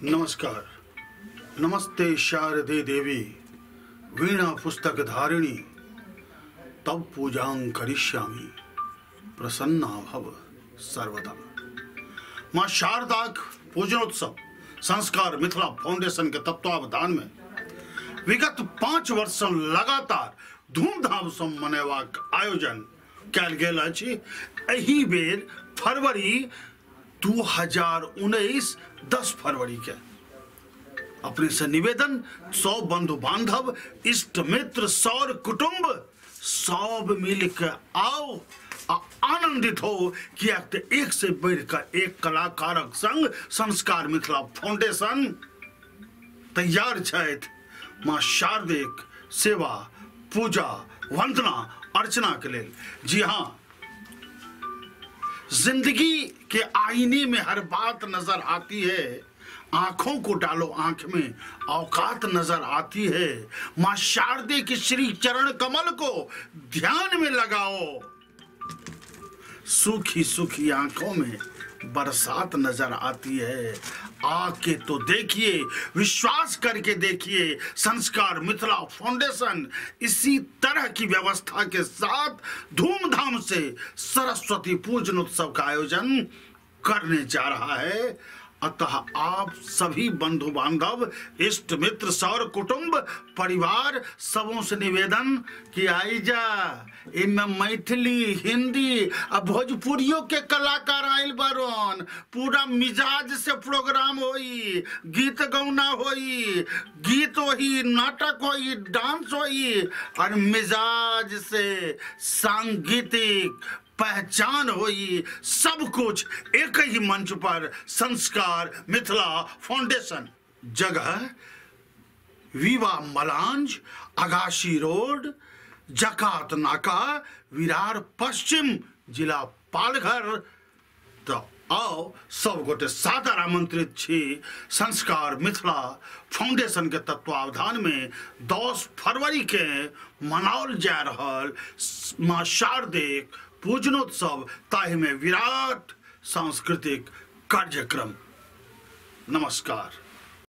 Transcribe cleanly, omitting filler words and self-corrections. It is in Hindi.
नमस्कार। नमस्ते शारदे देवी वीणा पुस्तक धारिणी तब पूजां करिष्यामि प्रसन्ना भव सर्वदा। मां शारदा पूजनोत्सव संस्कार मिथिला फाउंडेशन के तत्वावधान में विगत 5 वर्ष लगातार धूमधाम से मनेबाक आयोजन कयल गेल अछि। एहि बेर फरवरी 2019 10 फरवरी के अपने से निवेदन 100 बंधु बांधव इष्ट मित्र सौर कुटुंब सब मिल के आओ आनंदित हो कि एक से बढ़कर एक कलाकारक संग संस्कार मिथिला फाउंडेशन तैयार छथि मां शारदेक सेवा पूजा वंदना अर्चना के लिए। जी हाँ, जिंदगी के आईने में हर बात नजर आती है, आंखों को डालो आंख में औकात नजर आती है। मां शारदे के श्री चरण कमल को ध्यान में लगाओ, सूखी सूखी आंखों में बरसात नजर आती है। आके तो देखिए, विश्वास करके देखिए, संस्कार मिथिला फाउंडेशन इसी तरह की व्यवस्था के साथ धूमधाम से सरस्वती पूजन उत्सव का आयोजन करने जा रहा है। अतः आप सभी बंधु बांधव इष्ट मित्र सौर कुटुंब परिवार सबों से निवेदन कि आई जा इनमें मैथिली हिंदी और भोजपुरियों के कलाकार आयल बारन। पूरा मिजाज से प्रोग्राम होई, गीत गौना होई, गीत होई, नाटक होई, डांस होई और मिजाज से सांगीतिक पहचान होई। सब कुछ एक ही मंच पर संस्कार मिथिला फाउंडेशन। जगह विवा मलांज, अगाशी रोड, जकात नाका, विरार पश्चिम, जिला पालघर। तो आओ सब गोटे सादर आमंत्रित छी संस्कार मिथिला फाउंडेशन के तत्वावधान में 10 फरवरी के मनाओल जा रहल मां शारदे पूजनोत्सव ताहि में विराट सांस्कृतिक कार्यक्रम। नमस्कार।